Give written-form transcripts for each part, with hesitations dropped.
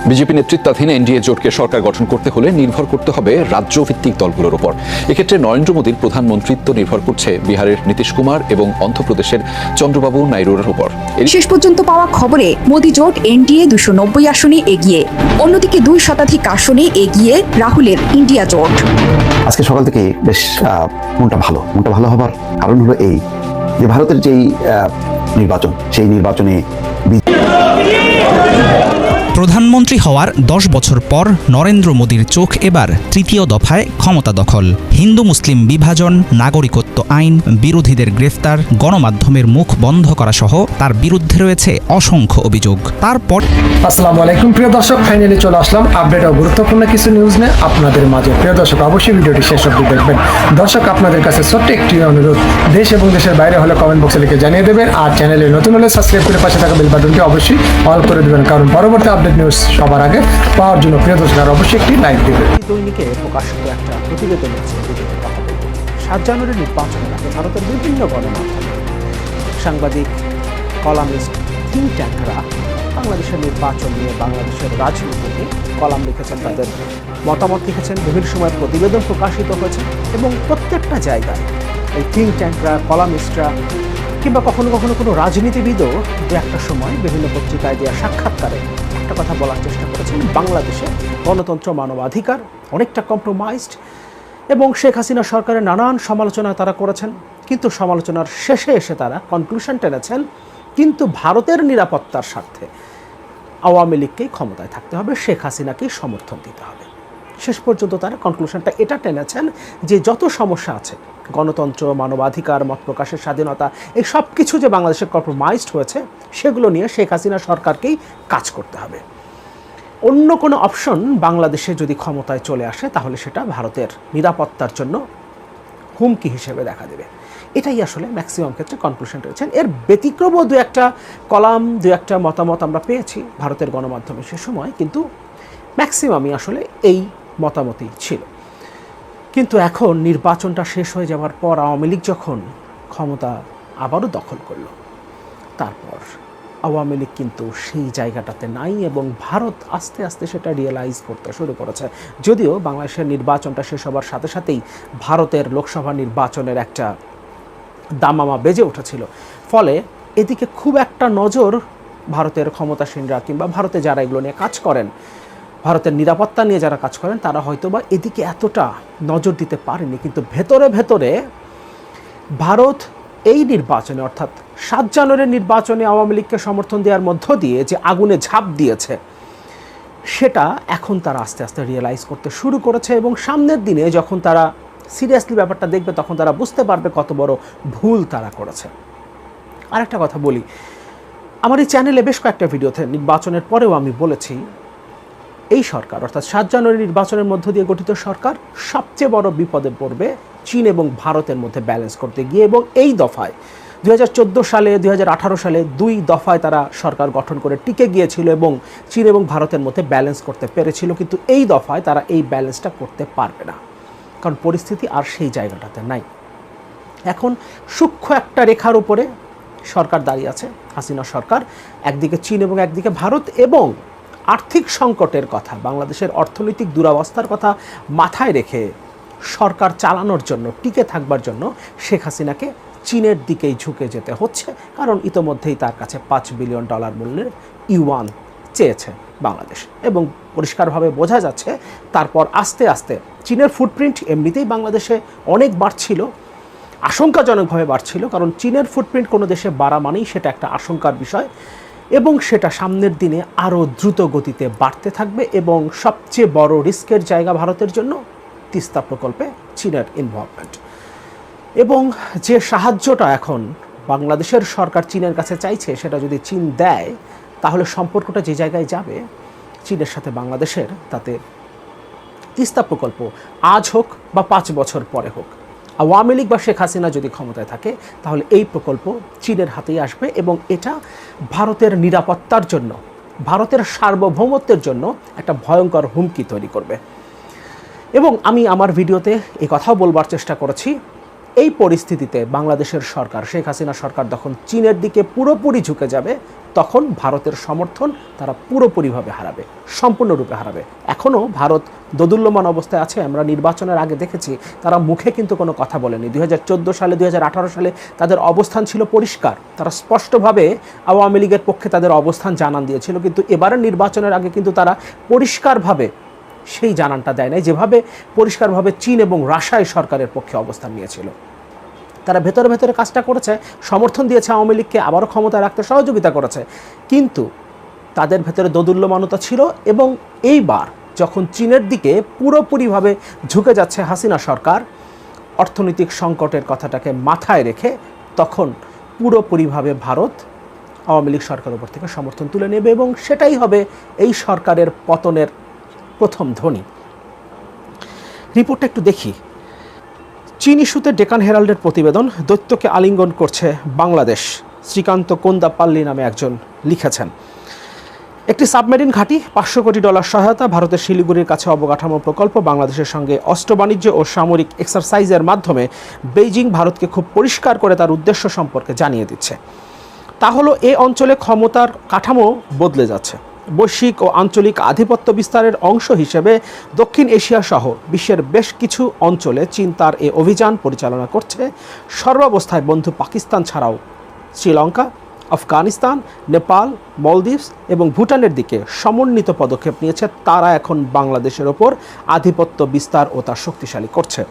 BJP নেতৃত্বাধীন NDA জোটকে সরকার গঠন করতে হলে নির্ভর করতে হবে রাজ্যভিত্তিক দলগুলোর উপর। এক্ষেত্রে নরেন্দ্র মোদীর প্রধানমন্ত্রিত্ব নির্ভর করছে বিহারের নীতিশ কুমার এবং অন্ধ্রপ্রদেশের চন্দ্রবাবু নাইডুর উপর। শেষ পর্যন্ত পাওয়া খবরে মোদী জোট এনডিএ 290 আসনে এগিয়ে, অন্যদিকে 2 শতাধিক আসনে এগিয়ে রাহুলের ইন্ডিয়া জোট। আজকে সকাল থেকে বেশ মনটা ভালো হবার কারণ হলো এই যে ভারতের যেই নির্বাচন, সেই নির্বাচনে প্রধানমন্ত্রী হওয়ার 10 বছর পর নরেন্দ্র মোদীর চোখ এবার তৃতীয় দফায় ক্ষমতা দখল। হিন্দু মুসলিম বিভাজন, নাগরিকত্ব আইন, বিরোধীদের গ্রেফতার, গণমাধ্যমের মুখ বন্ধ করা সহ তার বিরুদ্ধে রয়েছে অসংখ্য অভিযোগ। তারপর আসসালামু আলাইকুম প্রিয় দর্শক, ফাইনালি চলে আসলাম আপডেট ও গুরুত্বপূর্ণ কিছু নিউজ নিয়ে আপনাদের মাঝে। প্রিয় দর্শক, অবশ্যই ভিডিওটি শেষ অবধি দেখবেন। দর্শক, আপনাদের কাছে ছোট্ট একটি অনুরোধ, দেশ এবং দেশের বাইরে হলে কমেন্ট বক্সে লিখে জানিয়ে দেবেন, আর চ্যানেলে নতুন হলে সাবস্ক্রাইব করে পাশে থাকা বেল বাটনটি অবশ্যই অল করে দেবেন, কারণ পরবর্তী আপডেট নিউজ সবার আগে পাওয়ার জন্য প্রিয় দর্শক আর অবশ্যই একটি লাইক দেবেন। দৈনিকে প্রকাশিত একটা প্রতিবেদন হচ্ছে 7 জানুয়ারি নির্বাচনের আগে ভারতের বিভিন্ন গণমাধ্যমে সাংবাদিক, কলামিস্ট, থিঙ্ক ট্যাঙ্করা বাংলাদেশের নির্বাচন নিয়ে, বাংলাদেশের রাজনীতি নিয়ে কলাম লিখেছেন, তাদের মতামত লিখেছেন, বিভিন্ন সময় প্রতিবেদন প্রকাশিত হয়েছে এবং প্রত্যেকটা জায়গায় এই থিঙ্ক ট্যাঙ্করা, কলামিস্টরা কিংবা কখনো কখনো কোনো রাজনীতিবিদও দু একটা সময় বিভিন্ন পত্রিকায় দেওয়া সাক্ষাৎকারে একটা কথা বলার চেষ্টা করেছেন, বাংলাদেশে গণতন্ত্র, মানবাধিকার অনেকটা কম্প্রোমাইজড, এবং শেখ হাসিনা সরকারের নানান সমালোচনা তারা করেছেন, কিন্তু সমালোচনার শেষে এসে তারা কনক্লুশন টেনেছেন কিন্তু ভারতের নিরাপত্তার স্বার্থে আওয়ামী লীগকেই ক্ষমতায় থাকতে হবে, শেখ হাসিনাকেই সমর্থন দিতে হবে। শেষ পর্যন্ত তারা কনক্লুশনটা এটা টেনেছেন যে যত সমস্যা আছে, গণতন্ত্র, মানবাধিকার, মত প্রকাশের স্বাধীনতা, এই সব কিছু যে বাংলাদেশে কম্প্রোমাইজড হয়েছে, সেগুলো নিয়ে শেখ হাসিনা সরকারকেই কাজ করতে হবে। অন্য কোনো অপশন বাংলাদেশে যদি ক্ষমতায় চলে আসে তাহলে সেটা ভারতের নিরাপত্তার জন্য হুমকি হিসেবে দেখা দেবে। এটাই আসলে ম্যাক্সিমাম ক্ষেত্রে কনক্লুশন রয়েছেন। এর ব্যতিক্রমও দু একটা কলাম, দু একটা মতামত আমরা পেয়েছি ভারতের গণমাধ্যমে সে সময়, কিন্তু ম্যাক্সিমামই আসলে এই মতামতই ছিল। কিন্তু এখন নির্বাচনটা শেষ হয়ে যাওয়ার পর আওয়ামী লীগ যখন ক্ষমতা আবারও দখল করল, তারপর আওয়ামী লীগ কিন্তু সেই জায়গাটাতে নাই এবং ভারত আস্তে আস্তে সেটা রিয়েলাইজ করতে শুরু করেছে। যদিও বাংলাদেশের নির্বাচনটা শেষ হবার সাথে সাথেই ভারতের লোকসভা নির্বাচনের একটা দামামা বেজে উঠেছিল, ফলে এদিকে খুব একটা নজর ভারতের ক্ষমতাসীনরা কিংবা ভারতে যারা এগুলো নিয়ে কাজ করেন, ভারতের নিরাপত্তা নিয়ে যারা কাজ করেন, তারা হয়তো বা এদিকে এতটা নজর দিতে পারেনি। কিন্তু ভেতরে ভেতরে ভারত এই নির্বাচনে, অর্থাৎ 7 জানুয়ারির নির্বাচনে আওয়ামী লীগকে সমর্থন দেওয়ার মধ্য দিয়ে যে আগুনে ঝাঁপ দিয়েছে, সেটা এখন তারা আস্তে আস্তে রিয়েলাইজ করতে শুরু করেছে এবং সামনের দিনে যখন তারা সিরিয়াসলি ব্যাপারটা দেখবে, তখন তারা বুঝতে পারবে কত বড় ভুল তারা করেছে। আরেকটা কথা বলি, আমার এই চ্যানেলে বেশ কয়েকটা ভিডিওতে নির্বাচনের পরেও আমি বলেছি, এই সরকার অর্থাৎ 7 জানুয়ারি নির্বাচনের মধ্য দিয়ে গঠিত সরকার সবচেয়ে বড় বিপদে পড়বে চীন এবং ভারতের মধ্যে ব্যালেন্স করতে গিয়ে। এবং এই দফায় 2014 সালে, 2018 সালে 2 দফায় তারা সরকার গঠন করে টিকে গিয়েছিল এবং চীন এবং ভারতের মধ্যে ব্যালেন্স করতে পেরেছিল, কিন্তু এই দফায় তারা এই ব্যালেন্সটা করতে পারবে না, কারণ পরিস্থিতি আর সেই জায়গাটাতে নাই। এখন সূক্ষ্ম একটা রেখার উপরে সরকার দাঁড়িয়ে আছে, হাসিনা সরকার, একদিকে চীন এবং একদিকে ভারত, এবং আর্থিক সংকটের কথা, বাংলাদেশের অর্থনৈতিক দুরবস্থার কথা মাথায় রেখে সরকার চালানোর জন্য, টিকে থাকবার জন্য শেখ হাসিনাকে চীনের দিকেই ঝুঁকে যেতে হচ্ছে, কারণ ইতোমধ্যেই তার কাছে $5 বিলিয়ন মূল্যের ইউয়ান চেয়েছে বাংলাদেশ। এবং পরিষ্কারভাবে বোঝা যাচ্ছে তারপর আস্তে আস্তে চীনের ফুটপ্রিন্ট এমনিতেই বাংলাদেশে অনেক বাড়ছিল, আশঙ্কাজনকভাবে বাড়ছিল, কারণ চীনের ফুটপ্রিন্ট কোনো দেশে বাড়া মানেই সেটা একটা আশঙ্কার বিষয়, এবং সেটা সামনের দিনে আরও দ্রুত গতিতে বাড়তে থাকবে। এবং সবচেয়ে বড় রিস্কের জায়গা ভারতের জন্য তিস্তা প্রকল্পে চীনের ইনভলভমেন্ট, এবং যে সাহায্যটা এখন বাংলাদেশের সরকার চীনের কাছে চাইছে, সেটা যদি চীন দেয় তাহলে সম্পর্কটা যে জায়গায় যাবে চীনের সাথে বাংলাদেশের, তাতে তিস্তা প্রকল্প আজ হোক বা 5 বছর পরে হোক, আওয়ামী লীগ বা শেখ হাসিনা যদি ক্ষমতায় থাকে, তাহলে এই প্রকল্প চীনের হাতেই আসবে এবং এটা ভারতের নিরাপত্তার জন্য, ভারতের সার্বভৌমত্বের জন্য একটা ভয়ঙ্কর হুমকি তৈরি করবে। এবং আমি আমার ভিডিওতে এই কথাও বলবার চেষ্টা করেছি এই পরিস্থিতিতে বাংলাদেশের সরকার, শেখ হাসিনা সরকার যখন চীনের দিকে পুরোপুরি ঝুঁকে যাবে, তখন ভারতের সমর্থন তারা পুরোপুরিভাবে হারাবে, সম্পূর্ণরূপে হারাবে। এখনও ভারত দোদুল্যমান অবস্থায় আছে। আমরা নির্বাচনের আগে দেখেছি তারা মুখে কিন্তু কোনো কথা বলেনি। 2014 সালে 2018 সালে তাদের অবস্থান ছিল পরিষ্কার, তারা স্পষ্টভাবে আওয়ামী লীগের পক্ষে তাদের অবস্থান জানান দিয়েছিল, কিন্তু এবারের নির্বাচনের আগে কিন্তু তারা পরিষ্কারভাবে সেই জানানটা দেয় নাই, যেভাবে পরিষ্কারভাবে চীন এবং রাশিয়ায় সরকারের পক্ষে অবস্থান নিয়েছিল। তারা ভেতরে ভেতরে কাজটা করেছে, সমর্থন দিয়েছে আওয়ামী লীগকে, আবারও ক্ষমতায় রাখতে সহযোগিতা করেছে, কিন্তু তাদের ভেতরে দোদুল্যমানতা ছিল। এবং এইবার যখন চীনের দিকে পুরোপুরিভাবে ঝুঁকে যাচ্ছে হাসিনা সরকার, অর্থনৈতিক সংকটের কথাটাকে মাথায় রেখে তখন পুরোপুরিভাবে ভারত আওয়ামী লীগ সরকারের উপর থেকে সমর্থন তুলে নেবে এবং সেটাই হবে এই সরকারের পতনের প্রথম ধ্বনি। রিপোর্টটা একটু দেখি। চীন ইস্যুতে ডেকান হেরাল্ডের প্রতিবেদন, দৈত্যকে আলিঙ্গন করছে বাংলাদেশ, শ্রীকান্ত কোন্দাপাল্লি নামে একজন লিখেছেন। একটি সাবমেরিন ঘাঁটি, $500 কোটি সহায়তা, ভারতের শিলিগুড়ির কাছে অবকাঠামো প্রকল্প, বাংলাদেশের সঙ্গে অস্ত্র বাণিজ্য ও সামরিক এক্সারসাইজের মাধ্যমে বেইজিং ভারতকে খুব পরিষ্কার করে তার উদ্দেশ্য সম্পর্কে জানিয়ে দিচ্ছে। তা হলো এ অঞ্চলে ক্ষমতার কাঠামো বদলে যাচ্ছে। বৈশ্বিক ও আঞ্চলিক আধিপত্য বিস্তারের অংশ হিসেবে দক্ষিণ এশিয়া সহ বিশ্বের বেশ কিছু অঞ্চলে চীন তার এ অভিযান পরিচালনা করছে। সর্বাবস্থায় বন্ধু পাকিস্তান ছাড়াও শ্রীলঙ্কা, আফগানিস্তান, নেপাল, মলদ্বীপ এবং ভুটানের দিকে সমন্বিত পদক্ষেপ নিয়েছে। তারা এখন বাংলাদেশের ওপর আধিপত্য বিস্তার ও তা শক্তিশালী করছে।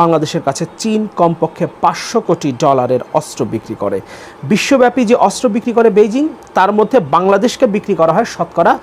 বাংলাদেশের কাছে চীন কমপক্ষে $500 কোটি অস্ত্র বিক্রি করে। বিশ্বব্যাপী যে অস্ত্র বিক্রি করে বেইজিং, তার মধ্যে বাংলাদেশকে বিক্রি করা হয় শতকরা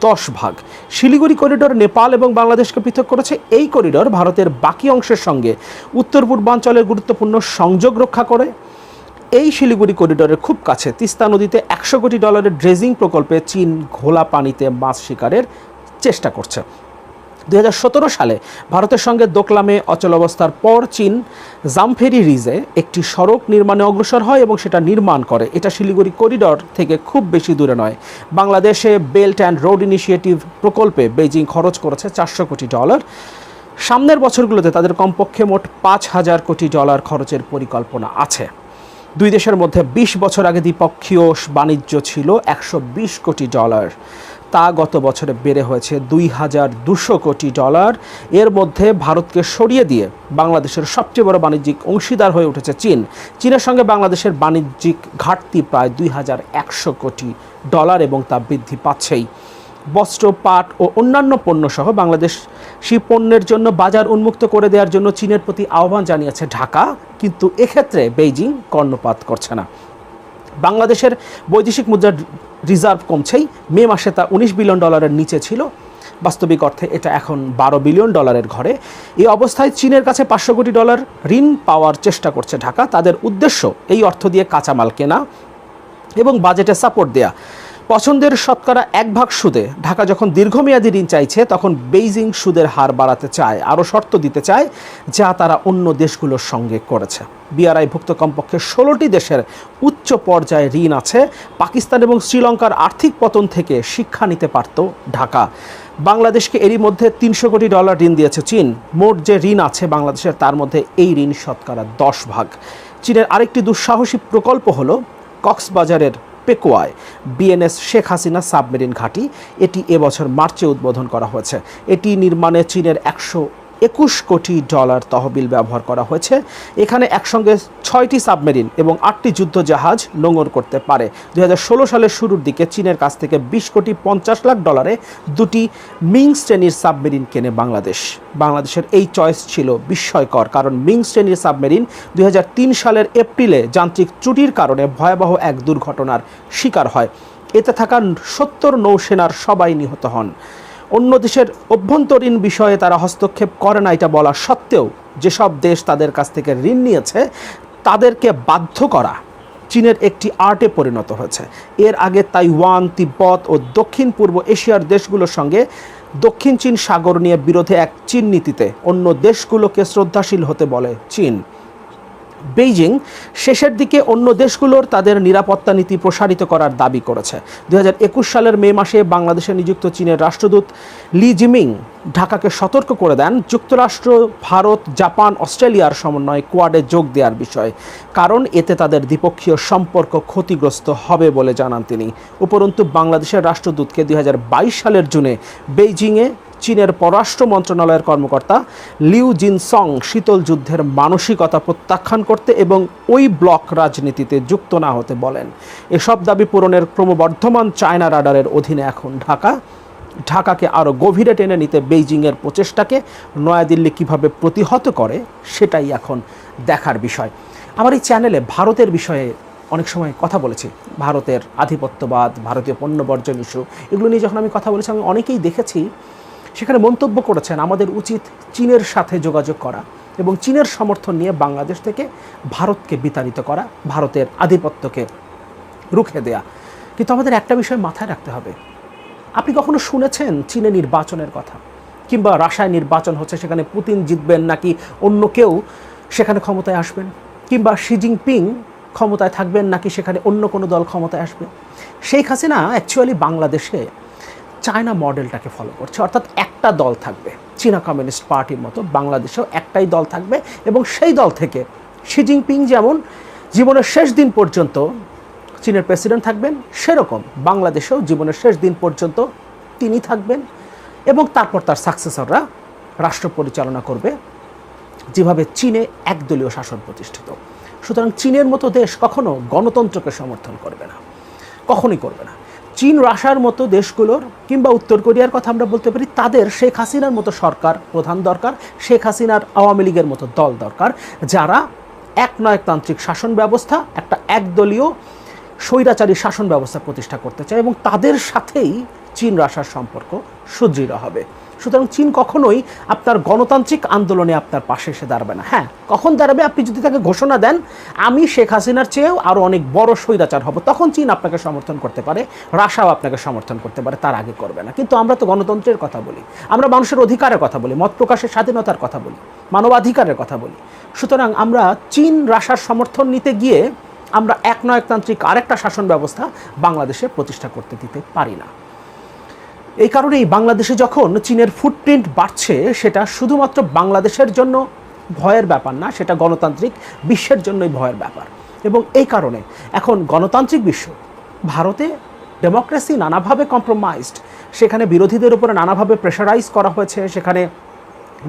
10%। শিলিগুড়ি করিডোর নেপাল এবং বাংলাদেশকে পৃথক করেছে। এই করিডোর ভারতের বাকি অংশের সঙ্গে উত্তর পূর্বাঞ্চলের গুরুত্বপূর্ণ সংযোগ রক্ষা করে। এই শিলিগুড়ি করিডোরের খুব কাছে তিস্তা নদীতে $100 কোটি ড্রেজিং প্রকল্পে চীন ঘোলা পানিতে মাছ শিকারের চেষ্টা করছে। 2017 সালে ভারতের সঙ্গে দোকলামে অচলাবস্থার পর চীন জামফেরি রিজে একটি সড়ক নির্মাণে অগ্রসর হয় এবং সেটা নির্মাণ করে। এটা শিলিগুড়ি করিডোর থেকে খুব বেশি দূরে নয়। বাংলাদেশে বেল্ট অ্যান্ড রোড ইনিশিয়েটিভ প্রকল্পে বেইজিং খরচ করেছে $400 কোটি। সামনের বছরগুলোতে তাদের কমপক্ষে মোট $5,000 কোটি খরচের পরিকল্পনা আছে। দুই দেশের মধ্যে 20 বছর আগে দ্বিপক্ষীয় বাণিজ্য ছিল $120 কোটি। তা গত বছরে বেড়ে হয়েছে $2,200 কোটি। এর মধ্যে ভারতকে সরিয়ে দিয়ে বাংলাদেশের সবচেয়ে বড় বাণিজ্যিক অংশীদার হয়ে উঠেছে চীন। চীনের সঙ্গে বাংলাদেশের বাণিজ্যিক ঘাটতি প্রায় $2,100 কোটি এবং তা বৃদ্ধি পাচ্ছেই। বস্ত্র, পাট ও অন্যান্য পণ্য সহ বাংলাদেশি পণ্যের জন্য বাজার উন্মুক্ত করে দেওয়ার জন্য চীনের প্রতি আহ্বান জানিয়েছে ঢাকা, কিন্তু এক্ষেত্রে বেইজিং কর্ণপাত করছে না। বাংলাদেশের বৈদেশিক মুদ্রার রিজার্ভ কমছেই। মে মাসে তা $19 বিলিয়ন নিচে ছিল। বাস্তবিক অর্থে এটা এখন $12 বিলিয়ন ঘরে। এই অবস্থায় চীনের কাছে $500 কোটি ঋণ পাওয়ার চেষ্টা করছে ঢাকা। তাদের উদ্দেশ্য এই অর্থ দিয়ে কাঁচামাল কেনা এবং বাজেটে সাপোর্ট দেয়া। পছন্দের শতকরা 1% সুদে ঢাকা যখন দীর্ঘমেয়াদী ঋণ চাইছে, তখন বেইজিং সুদের হার বাড়াতে চায়, আরও শর্ত দিতে চায়, যা তারা অন্য দেশগুলোর সঙ্গে করেছে। বিআরআইভুক্ত কমপক্ষে 16টি দেশের উচ্চ পর্যায়ে ঋণ আছে। পাকিস্তান এবং শ্রীলঙ্কার আর্থিক পতন থেকে শিক্ষা নিতে পারত ঢাকা। বাংলাদেশকে এরই মধ্যে $300 কোটি ঋণ দিয়েছে চীন। মোট যে ঋণ আছে বাংলাদেশের, তার মধ্যে এই ঋণ শতকরা 10%। চীনের আরেকটি দুঃসাহসী প্রকল্প হলো কক্সবাজারের পেকুয়ায় বিএনএস শেখ হাসিনা সাবমেরিন ঘাঁটি। এটি এবছর মার্চে উদ্বোধন করা হয়েছে। এটি নির্মাণে চীনের $121 কোটি তহবিল ব্যবহার করা হয়েছে। এখানে একসঙ্গে 6টি সাবমেরিন এবং 8টি যুদ্ধ জাহাজ নোঙর করতে পারে। 2016 সালের শুরুর দিকে চীনের কাছ থেকে $20 কোটি 50 লাখ দুটি মিং শ্রেণীর সাবমেরিন কেনে বাংলাদেশ। বাংলাদেশের এই চয়েস ছিল বিস্ময়কর, কারণ মিং শ্রেণীর সাবমেরিন 2003 সালের এপ্রিলে যান্ত্রিক ত্রুটির কারণে ভয়াবহ এক দুর্ঘটনার শিকার হয়। এতে থাকা 70 নৌসেনার সবাই নিহত হন। অন্য দেশের অভ্যন্তরীণ বিষয়ে তারা হস্তক্ষেপ করে না, এটা বলা সত্ত্বেও যেসব দেশ তাদের কাছ থেকে ঋণ নিয়েছে তাদেরকে বাধ্য করা চীনের একটি আর্টে পরিণত হয়েছে। এর আগে তাইওয়ান, তিব্বত ও দক্ষিণ পূর্ব এশিয়ার দেশগুলোর সঙ্গে দক্ষিণ চীন সাগর নিয়ে বিরোধে এক চীন নীতিতে অন্য দেশগুলোকে শ্রদ্ধাশীল হতে বলে চীন। বেইজিং শেষের দিকে অন্য দেশগুলোর তাদের নিরাপত্তা নীতি প্রসারিত করার দাবি করেছে। 2021 সালের মে মাসে বাংলাদেশে নিযুক্ত চীনের রাষ্ট্রদূত লি জিমিং ঢাকাকে সতর্ক করে দেন যুক্তরাষ্ট্র, ভারত, জাপান, অস্ট্রেলিয়ার সমন্বয়ে কোয়াডে যোগ দেওয়ার বিষয়ে, কারণ এতে তাদের দ্বিপক্ষীয় সম্পর্ক ক্ষতিগ্রস্ত হবে বলে জানান তিনি। উপরন্তু বাংলাদেশের রাষ্ট্রদূতকে 2022 সালের জুনে বেইজিংয়ে চীনের পররাষ্ট্র মন্ত্রণালয়ের কর্মকর্তা লিউ জিনসং শীতল যুদ্ধের মানসিকতা প্রত্যাখ্যান করতে এবং ওই ব্লক রাজনীতিতে যুক্ত না হতে বলেন। এসব দাবি পূরণের ক্রমবর্ধমান চায়না রাডারের অধীনে এখন ঢাকাকে আরও গভীরে টেনে নিতে বেইজিংয়ের প্রচেষ্টাকে নয়াদিল্লি কিভাবে প্রতিহত করে সেটাই এখন দেখার বিষয়। আমার এই চ্যানেলে ভারতের বিষয়ে অনেক সময় কথা বলেছি, ভারতের আধিপত্যবাদ, ভারতীয় পণ্য বর্জন ইস্যু, এগুলো নিয়ে যখন আমি কথা বলেছি আমি অনেকেই দেখেছি সেখানে মন্তব্য করেছেন আমাদের উচিত চীনের সাথে যোগাযোগ করা এবং চীনের সমর্থন নিয়ে বাংলাদেশ থেকে ভারতকে বিতাড়িত করা, ভারতের আধিপত্যকে রুখে দেয়া। কিন্তু আমাদের একটা বিষয় মাথায় রাখতে হবে, আপনি কখনো শুনেছেন চীনে নির্বাচনের কথা, কিংবা রাশিয়ায় নির্বাচন হচ্ছে, সেখানে পুতিন জিতবেন নাকি অন্য কেউ সেখানে ক্ষমতায় আসবেন, কিংবা শি জিনপিং ক্ষমতায় থাকবেন নাকি সেখানে অন্য কোনো দল ক্ষমতায় আসবে? শেখ হাসিনা অ্যাকচুয়ালি বাংলাদেশে চায়না মডেলটাকে ফলো করছে, অর্থাৎ একটা দল থাকবে, চীনা কমিউনিস্ট পার্টির মতো বাংলাদেশেও একটাই দল থাকবে এবং সেই দল থেকে শি জিনপিং যেমন জীবনের শেষ দিন পর্যন্ত চীনের প্রেসিডেন্ট থাকবেন, সেরকম বাংলাদেশেও জীবনের শেষ দিন পর্যন্ত তিনি থাকবেন এবং তারপর তার সাকসেসররা রাষ্ট্র পরিচালনা করবে, যেভাবে চীনে একদলীয় শাসন প্রতিষ্ঠিত। সুতরাং চীনের মতো দেশ কখনো গণতন্ত্রকে সমর্থন করবে না, কখনোই করবে না। চীন, রাশিয়ার মতো দেশগুলোর কিংবা উত্তর কোরিয়ার কথা আমরা বলতে পারি, তাদের শেখ হাসিনার মতো সরকার প্রধান দরকার, শেখ হাসিনার আওয়ামী লীগের মতো দল দরকার, যারা একনায়কতান্ত্রিক শাসন ব্যবস্থা, একটা একদলীয় স্বৈরাচারী শাসন ব্যবস্থা প্রতিষ্ঠা করতে চায় এবং তাদের সাথেই চীন রাশিয়ার সম্পর্ক সুদৃঢ় হবে। সুতরাং চীন কখনোই আপনার গণতান্ত্রিক আন্দোলনে আপনার পাশে এসে দাঁড়াবে না। হ্যাঁ, কখন দাঁড়াবে? আপনি যদি তাকে ঘোষণা দেন আমি শেখ হাসিনার চেয়েও আরও অনেক বড় স্বৈরাচার হব, তখন চীন আপনাকে সমর্থন করতে পারে, রাশিয়াও আপনাকে সমর্থন করতে পারে, তার আগে করবে না। কিন্তু আমরা তো গণতন্ত্রের কথা বলি, আমরা মানুষের অধিকারের কথা বলি, মত প্রকাশের স্বাধীনতার কথা বলি, মানবাধিকারের কথা বলি। সুতরাং আমরা চীন রাশিয়ার সমর্থন নিতে গিয়ে আমরা একনায়কতান্ত্রিক আরেকটা শাসন ব্যবস্থা বাংলাদেশে প্রতিষ্ঠা করতে দিতে পারি না। এই কারণেই বাংলাদেশে যখন চীনের ফুটপ্রিন্ট বাড়ছে, সেটা শুধুমাত্র বাংলাদেশের জন্য ভয়ের ব্যাপার না, সেটা গণতান্ত্রিক বিশ্বের জন্যই ভয়ের ব্যাপার। এবং এই কারণে এখন গণতান্ত্রিক বিশ্ব, ভারতে ডেমোক্রেসি নানাভাবে কম্প্রোমাইজড, সেখানে বিরোধীদের উপরে নানাভাবে প্রেশারাইজ করা হয়েছে, সেখানে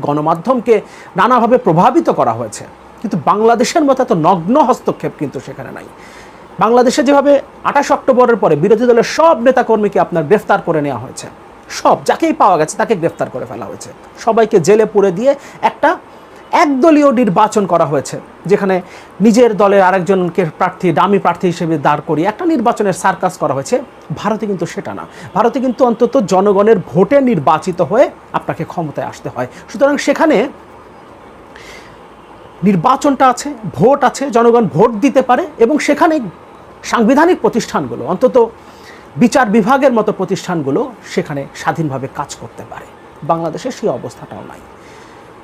গণমাধ্যমকে নানাভাবে প্রভাবিত করা হয়েছে, কিন্তু বাংলাদেশের মতো এত নগ্ন হস্তক্ষেপ কিন্তু সেখানে নাই। বাংলাদেশে যেভাবে 28 অক্টোবরের পরে বিরোধী দলের সব নেতাকর্মীকে আপনার গ্রেফতার করে নেওয়া হয়েছে, সব যাকেই পাওয়া গেছে তাকে গ্রেফতার করে ফেলা হয়েছে, সবাইকে জেলে পুরে দিয়ে একটা একদলীয় নির্বাচন করা হয়েছে, যেখানে নিজের দলের আরেকজনকে ডামি প্রার্থী হিসেবে দাঁড় করিয়ে একটা নির্বাচনের সার্কাস করা হয়েছে। ভারতে কিন্তু সেটা না, ভারতে কিন্তু অন্তত জনগণের ভোটে নির্বাচিত হয়ে আপনাকে ক্ষমতায় আসতে হয়। সুতরাং সেখানে নির্বাচনটা আছে, ভোট আছে, জনগণ ভোট দিতে পারে এবং সেখানে সাংবিধানিক প্রতিষ্ঠানগুলো, অন্তত বিচার বিভাগের মতো প্রতিষ্ঠানগুলো সেখানে স্বাধীনভাবে কাজ করতে পারে। বাংলাদেশে সেই অবস্থাটাও নাই।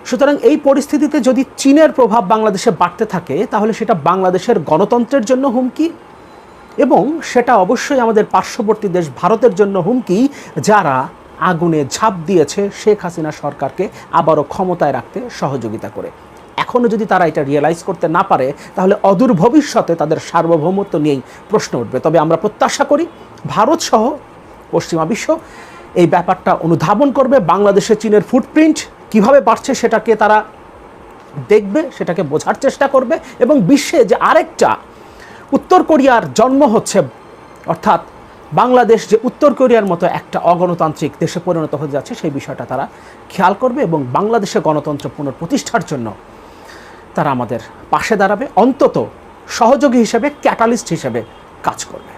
সুতরাং এই পরিস্থিতিতে যদি চীনের প্রভাব বাংলাদেশে বাড়তে থাকে, তাহলে সেটা বাংলাদেশের গণতন্ত্রের জন্য হুমকি এবং সেটা অবশ্যই আমাদের পার্শ্ববর্তী দেশ ভারতের জন্য হুমকি, যারা আগুনে ঝাঁপ দিয়েছে শেখ হাসিনা সরকারকে আবারও ক্ষমতায় রাখতে সহযোগিতা করে। এখনও যদি তারা এটা রিয়েলাইজ করতে না পারে, তাহলে অদূর ভবিষ্যতে তাদের সার্বভৌমত্ব নিয়েই প্রশ্ন উঠবে। তবে আমরা প্রত্যাশা করি ভারত সহ পশ্চিমা বিশ্ব এই ব্যাপারটা অনুধাবন করবে, বাংলাদেশে চীনের ফুটপ্রিন্ট কিভাবে বাড়ছে সেটাকে তারা দেখবে, সেটাকে বোঝার চেষ্টা করবে এবং বিশ্বে যে আরেকটা উত্তর কোরিয়ার জন্ম হচ্ছে, অর্থাৎ বাংলাদেশ যে উত্তর কোরিয়ার মতো একটা অগণতান্ত্রিক দেশে পরিণত হতে যাচ্ছে, সেই বিষয়টা তারা খেয়াল করবে এবং বাংলাদেশে গণতন্ত্র পুনঃপ্রতিষ্ঠার জন্য তারা আমাদের পাশে দাঁড়াবে, অন্তত সহযোগী হিসেবে, ক্যাটালিস্ট হিসেবে কাজ করবে।